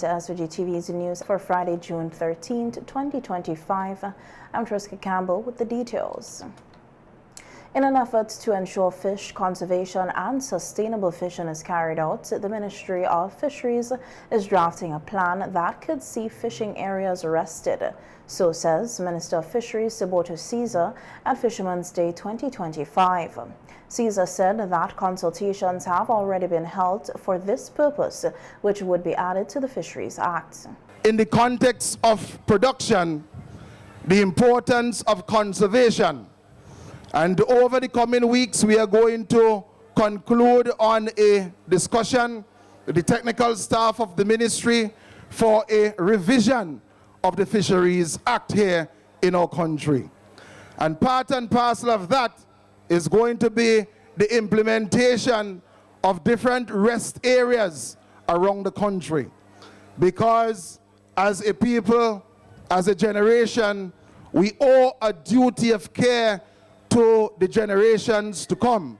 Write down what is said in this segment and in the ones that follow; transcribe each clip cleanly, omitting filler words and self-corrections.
to SVG-TV's news for Friday, June 13, 2025. I'm Triska Campbell with the details. In an effort to ensure fish conservation and sustainable fishing is carried out, the Ministry of Fisheries is drafting a plan that could see fishing areas arrested. So says Minister of Fisheries Siboto Caesar at Fisherman's Day 2025. Caesar said that consultations have already been held for this purpose, which would be added to the Fisheries Act. In the context of production, the importance of conservation. And over the coming weeks, we are going to conclude on a discussion with the technical staff of the ministry for a revision of the Fisheries Act here in our country. And part and parcel of that is going to be the implementation of different rest areas around the country. Because as a people, as a generation, we owe a duty of care to the generations to come.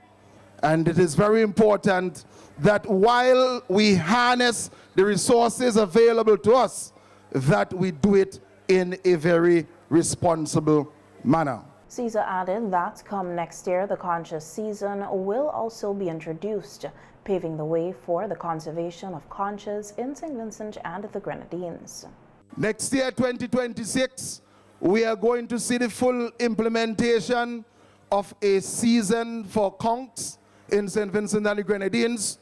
And it is very important that while we harness the resources available to us, that we do it in a very responsible manner. Caesar added that come next year, the conch season will also be introduced, paving the way for the conservation of conches in St. Vincent and the Grenadines. Next year, 2026, we are going to see the full implementation of a season for conchs in St. Vincent and the Grenadines.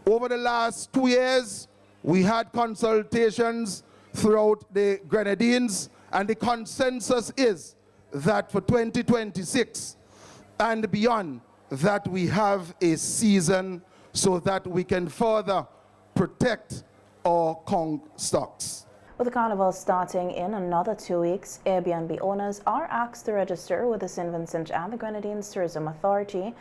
Over the last 2 years, we had consultations throughout the Grenadines, and the consensus is that for 2026 and beyond, that we have a season so that we can further protect our conch stocks. With the Carnival starting in another 2 weeks, Airbnb owners are asked to register with the St. Vincent and the Grenadines Tourism Authority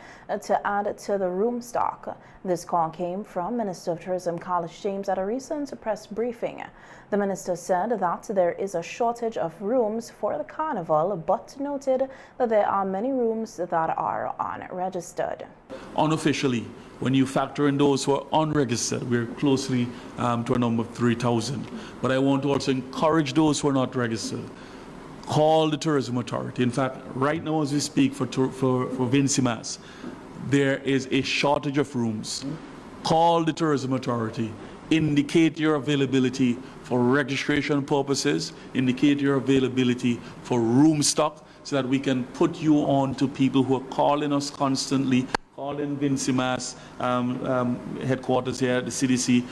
to add to the room stock. This call came from Minister of Tourism Carlos James at a recent press briefing. The minister said that there is a shortage of rooms for the Carnival, but noted that there are many rooms that are unregistered. Unofficially, when you factor in those who are unregistered, we're closely to a number of 3,000. But I want to also encourage those who are not registered. Call the Tourism Authority. In fact, right now as we speak for Vincimas, there is a shortage of rooms. Call the Tourism Authority. Indicate your availability for registration purposes. Indicate your availability for room stock so that we can put you on to people who are calling us constantly. Call in Vincimas headquarters here at the CDC,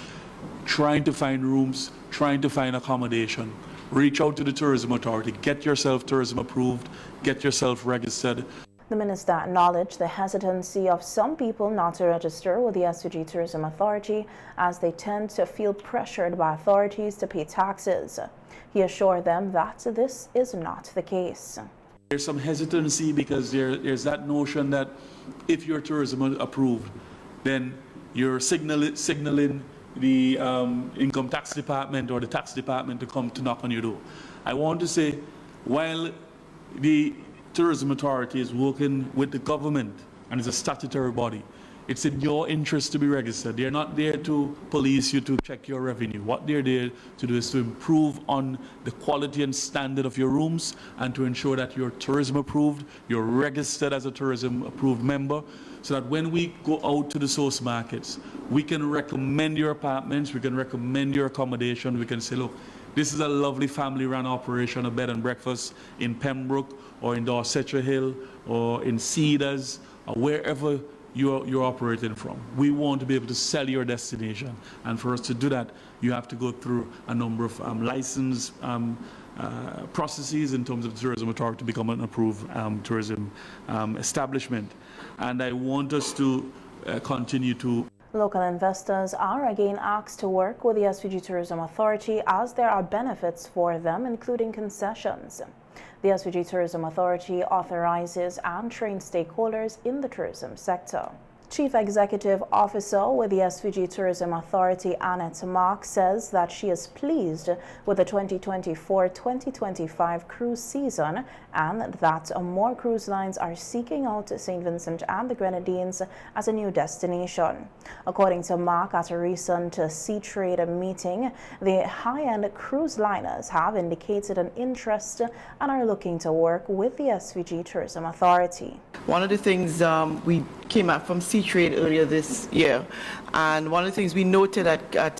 trying to find rooms, trying to find accommodation. Reach out to the Tourism Authority, get yourself tourism approved, get yourself registered. The minister acknowledged the hesitancy of some people not to register with the SVG Tourism Authority as they tend to feel pressured by authorities to pay taxes. He assured them that this is not the case. There's some hesitancy because there's that notion that if you're tourism approved, then you're signaling the income tax department or the tax department to come to knock on your door. I want to say, while the Tourism Authority is working with the government and is a statutory body, it's in your interest to be registered. They're not there to police you to check your revenue. What they're there to do is to improve on the quality and standard of your rooms and to ensure that you're tourism approved, you're registered as a tourism approved member, so that when we go out to the source markets, we can recommend your apartments, we can recommend your accommodation, we can say, look, this is a lovely family-run operation, a bed and breakfast in Pembroke or in Dorsetshire Hill or in Cedars or wherever you're operating from. We want to be able to sell your destination, and for us to do that, you have to go through a number of license processes in terms of the Tourism Authority to become an approved tourism establishment. And I want us to continue to. Local investors are again asked to work with the SVG Tourism Authority as there are benefits for them, including concessions. The SVG Tourism Authority authorizes and trains stakeholders in the tourism sector. Chief Executive Officer with the SVG Tourism Authority, Annette Mark, says that she is pleased with the 2024-2025 cruise season and that more cruise lines are seeking out St. Vincent and the Grenadines as a new destination. According to Mark, at a recent Sea Trade meeting, the high-end cruise liners have indicated an interest and are looking to work with the SVG Tourism Authority. One of the things we came out from Sea Trade earlier this year, and one of the things we noted at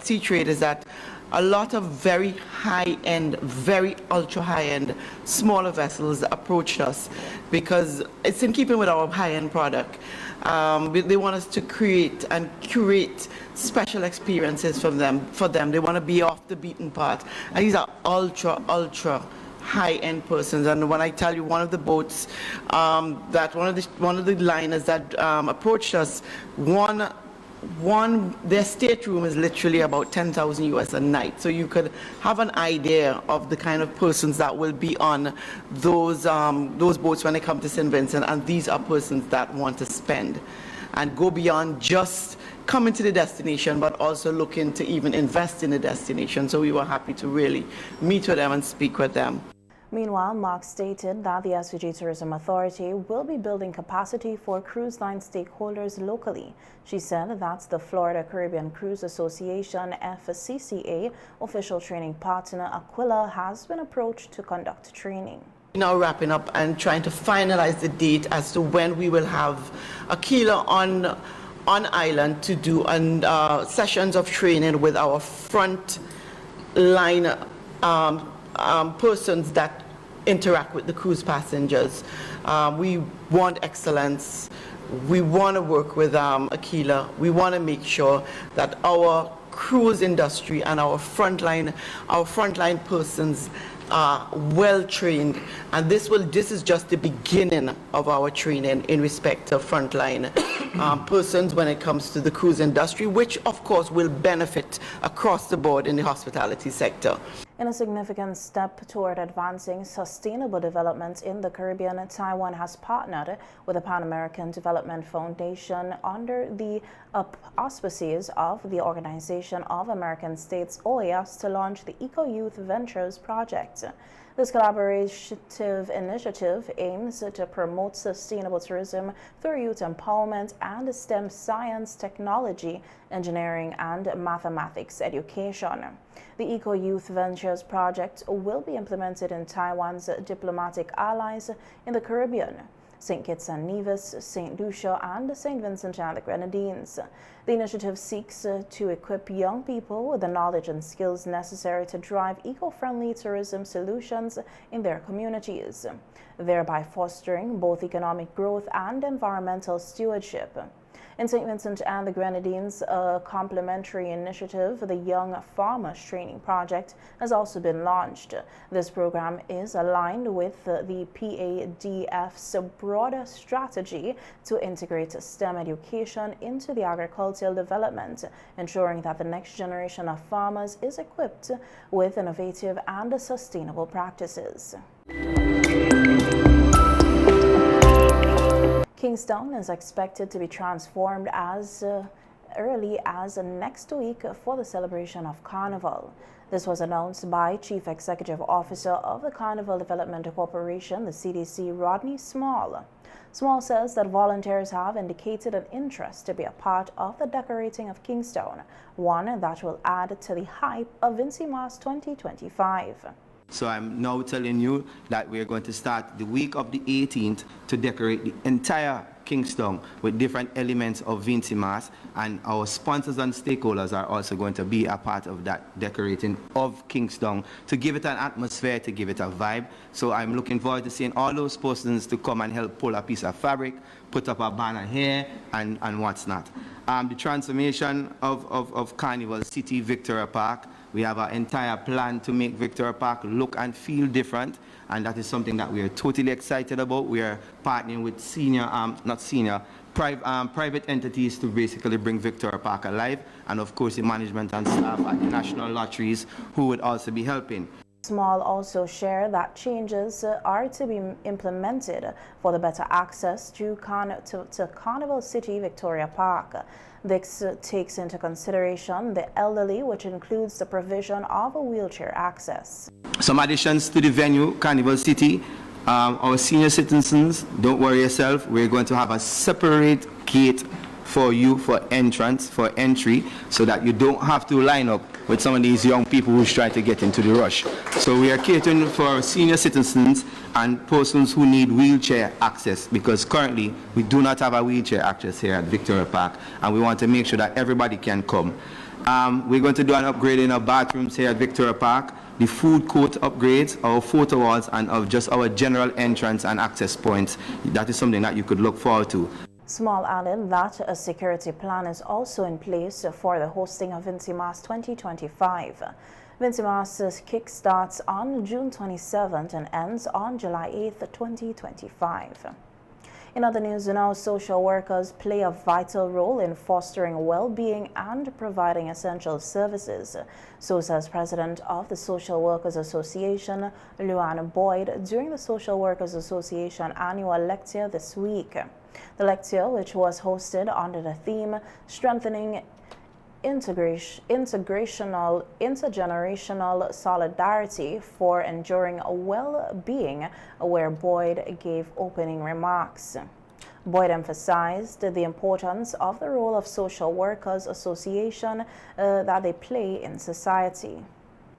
Sea Trade is that a lot of very high-end, very ultra-high-end, smaller vessels approached us because it's in keeping with our high-end product. They want us to create and curate special experiences for them. They want to be off the beaten path, and these are ultra high-end persons. And when I tell you, one of the boats that one of the liners that approached us, their stateroom is literally about 10,000 US a night. So you could have an idea of the kind of persons that will be on those boats when they come to St. Vincent. And these are persons that want to spend and go beyond just coming to the destination, but also looking to even invest in the destination. So we were happy to really meet with them and speak with them. Meanwhile, Mark stated that the SVG Tourism Authority will be building capacity for cruise line stakeholders locally. She said that the Florida Caribbean Cruise Association, FCCA, official training partner Aquila has been approached to conduct training. Now wrapping up and trying to finalize the date as to when we will have Aquila on island to do sessions of training with our front line persons that interact with the cruise passengers. We want excellence. We want to work with Aquila. We want to make sure that our cruise industry and our frontline persons are well trained, and this is just the beginning of our training in respect to frontline persons when it comes to the cruise industry, which of course will benefit across the board in the hospitality sector. In a significant step toward advancing sustainable development in the Caribbean, Taiwan has partnered with the Pan American Development Foundation under the auspices of the Organization of American States, OAS, to launch the Eco Youth Ventures project. This collaborative initiative aims to promote sustainable tourism through youth empowerment and STEM science, technology, engineering, and mathematics education. The Eco Youth Ventures project will be implemented in Taiwan's diplomatic allies in the Caribbean, St. Kitts and Nevis, St. Lucia, and St. Vincent and the Grenadines. The initiative seeks to equip young people with the knowledge and skills necessary to drive eco-friendly tourism solutions in their communities, thereby fostering both economic growth and environmental stewardship. In St. Vincent and the Grenadines, a complementary initiative, the Young Farmers Training Project, has also been launched. This program is aligned with the PADF's broader strategy to integrate STEM education into the agricultural development, ensuring that the next generation of farmers is equipped with innovative and sustainable practices. Kingstown is expected to be transformed as early as next week for the celebration of Carnival. This was announced by Chief Executive Officer of the Carnival Development Corporation, the CDC, Rodney Small. Small says that volunteers have indicated an interest to be a part of the decorating of Kingstown, one that will add to the hype of Vincimas 2025. So I'm now telling you that we're going to start the week of the 18th to decorate the entire Kingstown with different elements of Vincimas, and our sponsors and stakeholders are also going to be a part of that decorating of Kingstown to give it an atmosphere, to give it a vibe. So I'm looking forward to seeing all those persons to come and help pull a piece of fabric, put up a banner here, and what's not. The transformation of Carnival City, Victoria Park, we have an entire plan to make Victoria Park look and feel different, and that is something that we are totally excited about. We are partnering with private entities to basically bring Victoria Park alive, and of course the management and staff at the National Lotteries who would also be helping. Small also share that changes are to be implemented for the better access to Carnival City Victoria Park. This takes into consideration the elderly, which includes the provision of a wheelchair access. Some additions to the venue, Carnival City. Our senior citizens, don't worry yourself, we're going to have a separate gate for you for entrance, for entry, so that you don't have to line up with some of these young people who's trying to get into the rush. So we are catering for senior citizens and persons who need wheelchair access, because currently we do not have a wheelchair access here at Victoria Park, and we want to make sure that everybody can come. We're going to do an upgrade in our bathrooms here at Victoria Park, the food court upgrades, our photo walls, and of just our general entrance and access points. That is something that you could look forward to. Small added that a security plan is also in place for the hosting of Vintimas 2025. Vintimas kick-starts on June 27th and ends on July 8th, 2025. In other news now, social workers play a vital role in fostering well-being and providing essential services. So says President of the Social Workers Association, Luann Boyd, during the Social Workers Association annual lecture this week. The lecture, which was hosted under the theme Strengthening Intergenerational Solidarity for Enduring Well-Being, where Boyd gave opening remarks. Boyd emphasized the importance of the role of Social Workers Association that they play in society.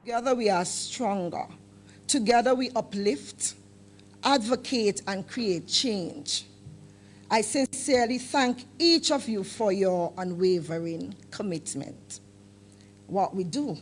Together we are stronger. Together we uplift, advocate, and create change. I sincerely thank each of you for your unwavering commitment. What we do,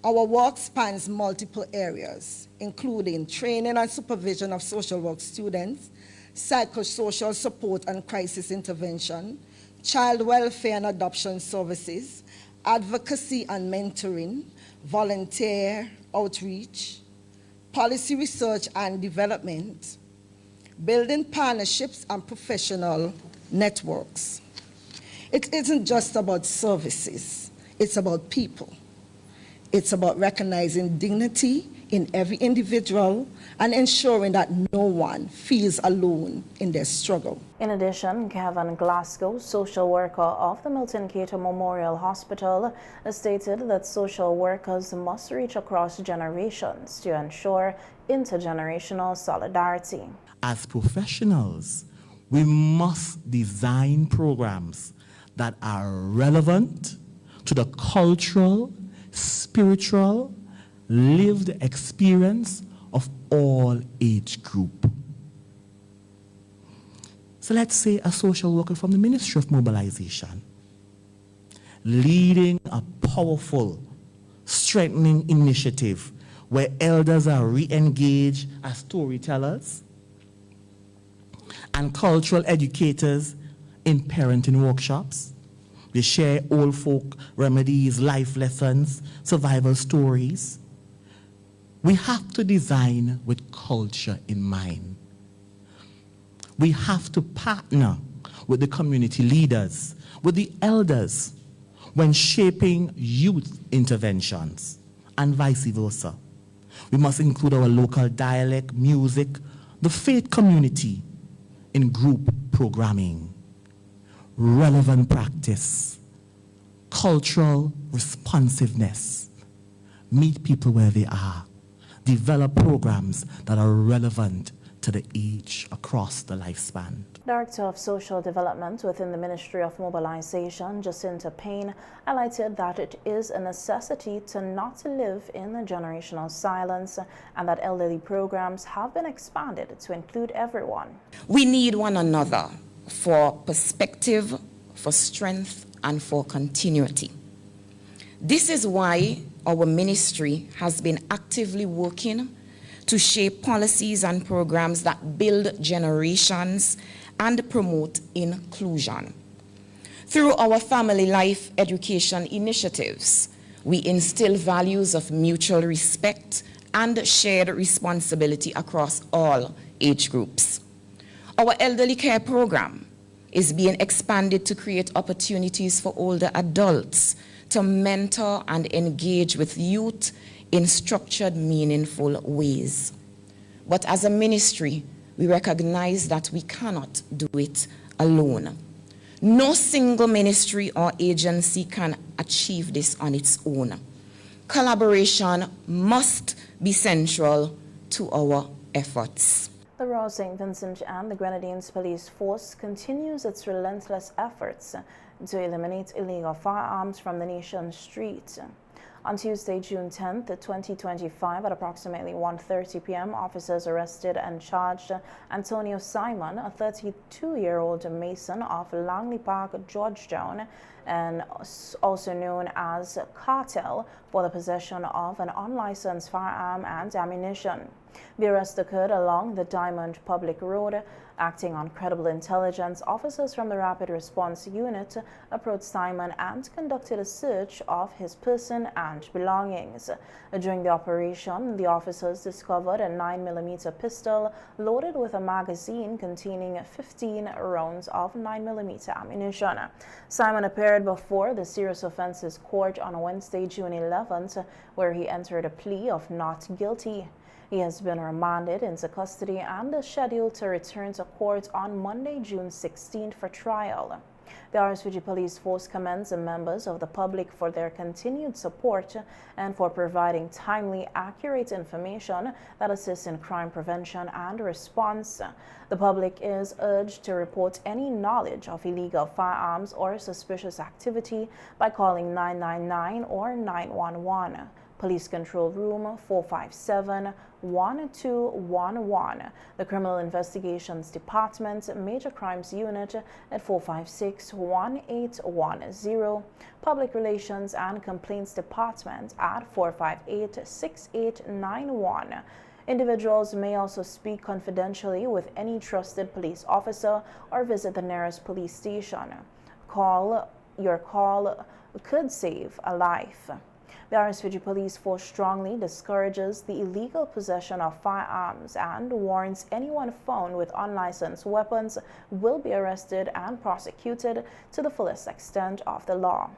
our work spans multiple areas, including training and supervision of social work students, psychosocial support and crisis intervention, child welfare and adoption services, advocacy and mentoring, volunteer outreach, policy research and development, building partnerships and professional networks. It isn't just about services, it's about people. It's about recognizing dignity in every individual and ensuring that no one feels alone in their struggle. In addition, Kevin Glasgow, social worker of the Milton Cato Memorial Hospital, stated that social workers must reach across generations to ensure intergenerational solidarity. As professionals, we must design programs that are relevant to the cultural, spiritual, lived experience of all age group. So let's say a social worker from the Ministry of Mobilization, leading a powerful, strengthening initiative where elders are re-engaged as storytellers and cultural educators in parenting workshops. They share old folk remedies, life lessons, survival stories. We have to design with culture in mind. We have to partner with the community leaders, with the elders, when shaping youth interventions, and vice versa. We must include our local dialect, music, the faith community in group programming, relevant practice, cultural responsiveness, meet people where they are, develop programs that are relevant to the age across the lifespan. Director of Social Development within the Ministry of Mobilization, Jacinta Payne, highlighted that it is a necessity to not live in a generational silence and that elderly programs have been expanded to include everyone. We need one another for perspective, for strength, and for continuity. This is why our ministry has been actively working to shape policies and programs that build generations and promote inclusion. Through our family life education initiatives, we instill values of mutual respect and shared responsibility across all age groups. Our elderly care program is being expanded to create opportunities for older adults to mentor and engage with youth in structured, meaningful ways. But as a ministry, we recognize that we cannot do it alone. No single ministry or agency can achieve this on its own. Collaboration must be central to our efforts. The Royal St. Vincent and the Grenadines Police Force continues its relentless efforts to eliminate illegal firearms from the nation's streets. On Tuesday, June 10th, 2025, at approximately 1:30 p.m., officers arrested and charged Antonio Simon, a 32-year-old mason of Langley Park, Georgetown, and also known as Cartel, for the possession of an unlicensed firearm and ammunition. The arrest occurred along the Diamond Public Road. Acting on credible intelligence, officers from the Rapid Response Unit approached Simon and conducted a search of his person and belongings. During the operation, the officers discovered a 9mm pistol loaded with a magazine containing 15 rounds of 9mm ammunition. Simon appeared before the Serious Offences Court on Wednesday, June 11th, where he entered a plea of not guilty. He has been remanded into custody and is scheduled to return to court on Monday, June 16th for trial. The SVG Police Force commends the members of the public for their continued support and for providing timely, accurate information that assists in crime prevention and response. The public is urged to report any knowledge of illegal firearms or suspicious activity by calling 999 or 911. Police Control Room 457-1211. The Criminal Investigations Department, Major Crimes Unit at 456-1810. Public Relations and Complaints Department at 458-6891. Individuals may also speak confidentially with any trusted police officer or visit the nearest police station. Your call could save a life. The SVG Police Force strongly discourages the illegal possession of firearms and warns anyone found with unlicensed weapons will be arrested and prosecuted to the fullest extent of the law.